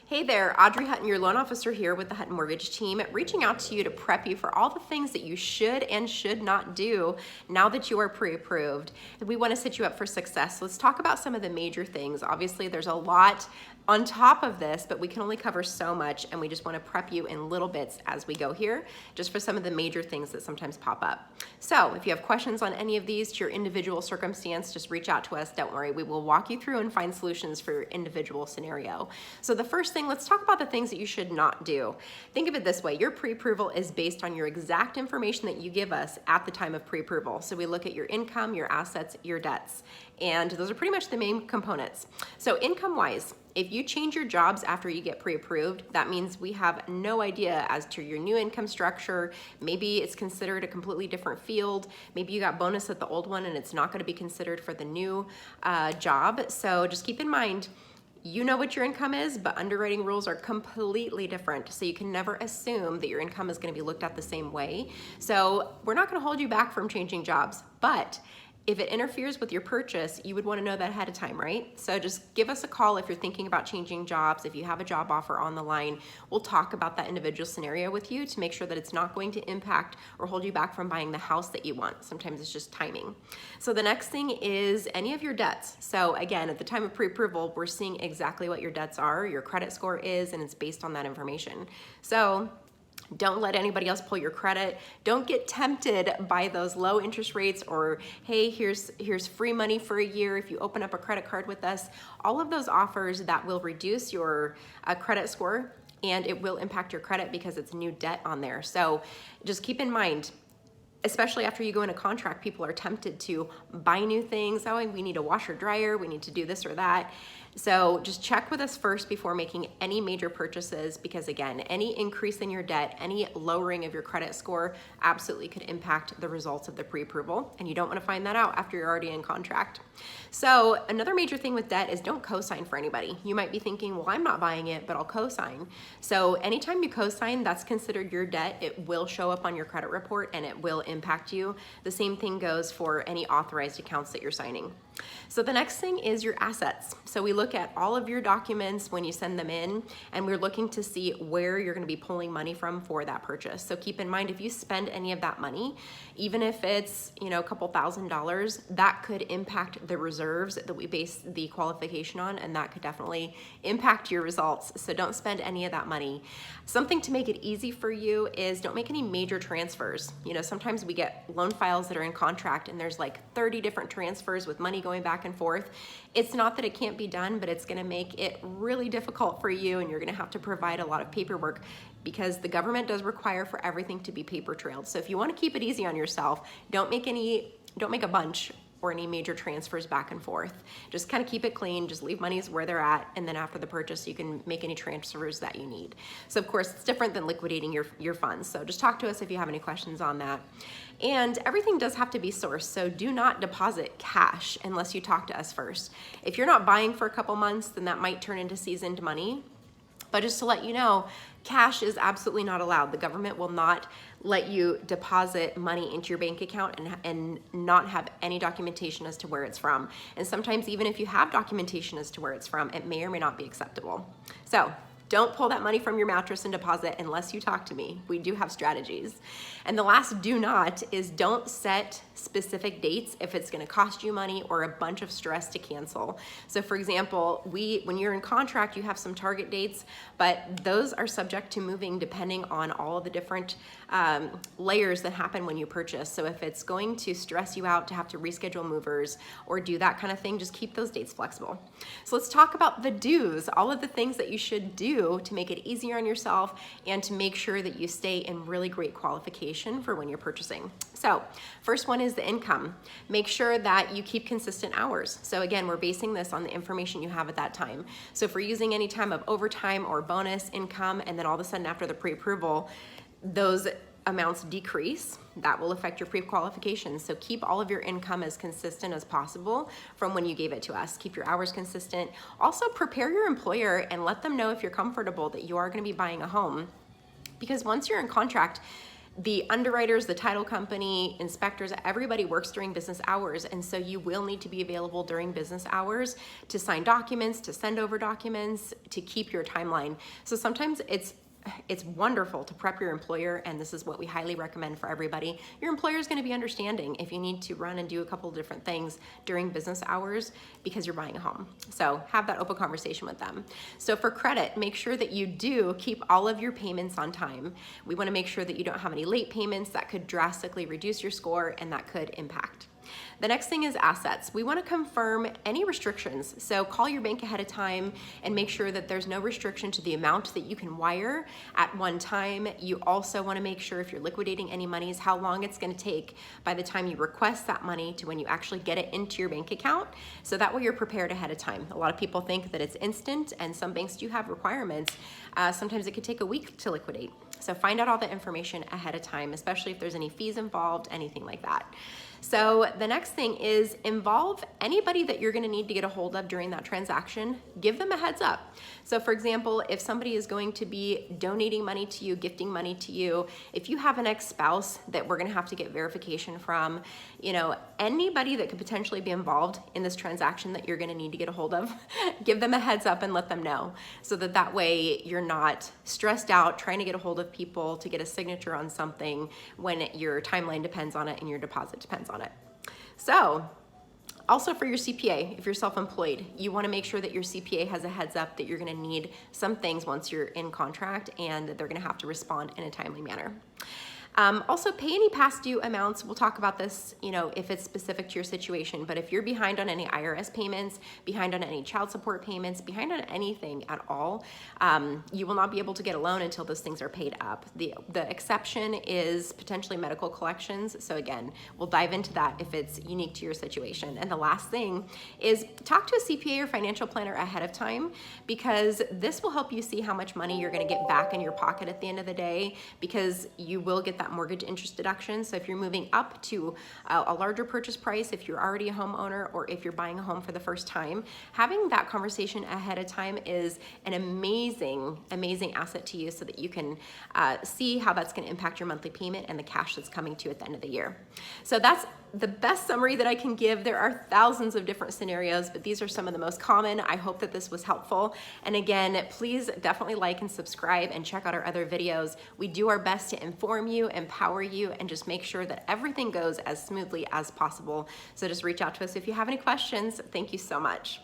Hey there, Audrey Hutton, your loan officer here with the Hutton Mortgage team, reaching out to you to prep you for all the things that you should and should not do now that you are pre-approved. We want to set you up for success. Let's talk about some of the major things. Obviously, there's a lot on top of this, but we can only cover so much, and we just want to prep you in little bits as we go here, just for some of the major things that sometimes pop up. So if you have questions on any of these to your individual circumstance, just reach out to us. Don't worry, we will walk you through and find solutions for your individual scenario. So the first thing, let's talk about the things that you should not do. Think of it this way: your pre-approval is based on your exact information that you give us at the time of pre-approval. So we look at your income, your assets, your debts, and those are pretty much the main components. So income-wise, if you change your jobs after you get pre-approved, that means we have no idea as to your new income structure. Maybe it's considered a completely different field. Maybe you got bonus at the old one and it's not going to be considered for the new job. So just keep in mind, you know what your income is, but underwriting rules are completely different. So you can never assume that your income is going to be looked at the same way. So we're not going to hold you back from changing jobs, but if it interferes with your purchase, you would want to know that ahead of time, right? So just give us a call if you're thinking about changing jobs. If you have a job offer on the line, we'll talk about that individual scenario with you to make sure that it's not going to impact or hold you back from buying the house that you want. Sometimes it's just timing. So the next thing is any of your debts. So again, at the time of pre-approval, we're seeing exactly what your debts are, your credit score is, and it's based on that information. So don't let anybody else pull your credit. Don't get tempted by those low interest rates or, hey, here's free money for a year if you open up a credit card with us. All of those offers that will reduce your credit score, and it will impact your credit because it's new debt on there. So just keep in mind, especially after you go in a contract, people are tempted to buy new things. Oh, we need a washer dryer, we need to do this or that. So just check with us first before making any major purchases, because again, any increase in your debt, any lowering of your credit score absolutely could impact the results of the pre-approval, and you don't want to find that out after you're already in contract. So another major thing with debt is don't co-sign for anybody. You might be thinking, well, I'm not buying it, but I'll co-sign. So anytime you co-sign, that's considered your debt. It will show up on your credit report and it will impact you. The same thing goes for any authorized accounts that you're signing. So the next thing is your assets. So we look at all of your documents when you send them in, and we're looking to see where you're going to be pulling money from for that purchase. So keep in mind, if you spend any of that money, even if it's, a couple $1,000s, that could impact the reserves that we base the qualification on, and that could definitely impact your results. So don't spend any of that money. Something to make it easy for you is don't make any major transfers. Sometimes we get loan files that are in contract and there's like 30 different transfers with money going back and forth. It's not that it can't be done, but it's going to make it really difficult for you, and you're going to have to provide a lot of paperwork because the government does require for everything to be paper trailed. So if you want to keep it easy on yourself, don't make a bunch or any major transfers back and forth. Just kind of keep it clean, just leave monies where they're at, and then after the purchase, you can make any transfers that you need. So of course, it's different than liquidating your funds. So just talk to us if you have any questions on that. And everything does have to be sourced, so do not deposit cash unless you talk to us first. If you're not buying for a couple months, then that might turn into seasoned money. But just to let you know, cash is absolutely not allowed. The government will not let you deposit money into your bank account and not have any documentation as to where it's from. And sometimes even if you have documentation as to where it's from, it may or may not be acceptable. So don't pull that money from your mattress and deposit unless you talk to me. We do have strategies. And the last do not is don't set specific dates if it's going to cost you money or a bunch of stress to cancel. So for example, when you're in contract, you have some target dates, but those are subject to moving depending on all of the different layers that happen when you purchase. So if it's going to stress you out to have to reschedule movers or do that kind of thing, just keep those dates flexible. So let's talk about the do's, all of the things that you should do to make it easier on yourself and to make sure that you stay in really great qualification for when you're purchasing. So first one is the income. Make sure that you keep consistent hours. So again, we're basing this on the information you have at that time. So if we're using any time of overtime or bonus income, and then all of a sudden after the pre-approval, those amounts decrease, that will affect your pre-qualification. So keep all of your income as consistent as possible from when you gave it to us. Keep your hours consistent. Also prepare your employer and let them know if you're comfortable that you are going to be buying a home. Because once you're in contract, The underwriters, the title company, inspectors, everybody works during business hours. And so you will need to be available during business hours to sign documents, to send over documents, to keep your timeline. So sometimes it's wonderful to prep your employer, and this is what we highly recommend for everybody. Your employer is going to be understanding if you need to run and do a couple of different things during business hours because you're buying a home. So have that open conversation with them. So for credit, make sure that you do keep all of your payments on time. We want to make sure that you don't have any late payments that could drastically reduce your score and that could impact. The next thing is assets. We want to confirm any restrictions. So call your bank ahead of time and make sure that there's no restriction to the amount that you can wire at one time. You also want to make sure if you're liquidating any monies, how long it's going to take by the time you request that money to when you actually get it into your bank account. So that way you're prepared ahead of time. A lot of people think that it's instant, and some banks do have requirements. Sometimes it could take a week to liquidate. So find out all the information ahead of time, especially if there's any fees involved, anything like that. So the next thing is involve anybody that you're going to need to get a hold of during that transaction. Give them a heads up. So for example, if somebody is going to be donating money to you, gifting money to you, if you have an ex-spouse that we're going to have to get verification from, anybody that could potentially be involved in this transaction that you're going to need to get a hold of, give them a heads up and let them know, so that way you're not stressed out trying to get a hold of people to get a signature on something when your timeline depends on it and your deposit depends on it. So also for your CPA, if you're self-employed, you want to make sure that your CPA has a heads up that you're going to need some things once you're in contract and that they're going to have to respond in a timely manner. Also, pay any past due amounts. We'll talk about this, if it's specific to your situation, but if you're behind on any IRS payments, behind on any child support payments, behind on anything at all, you will not be able to get a loan until those things are paid up. The exception is potentially medical collections. So again, we'll dive into that if it's unique to your situation. And the last thing is talk to a CPA or financial planner ahead of time, because this will help you see how much money you're going to get back in your pocket at the end of the day, because you will get that mortgage interest deduction. So if you're moving up to a larger purchase price, if you're already a homeowner, or if you're buying a home for the first time, having that conversation ahead of time is an amazing asset to you, so that you can see how that's going to impact your monthly payment and the cash that's coming to you at the end of the year. So that's the best summary that I can give. There are thousands of different scenarios, but these are some of the most common. I hope that this was helpful. And again, please definitely like and subscribe and check out our other videos. We do our best to inform you, empower you, and just make sure that everything goes as smoothly as possible. So just reach out to us if you have any questions. Thank you so much.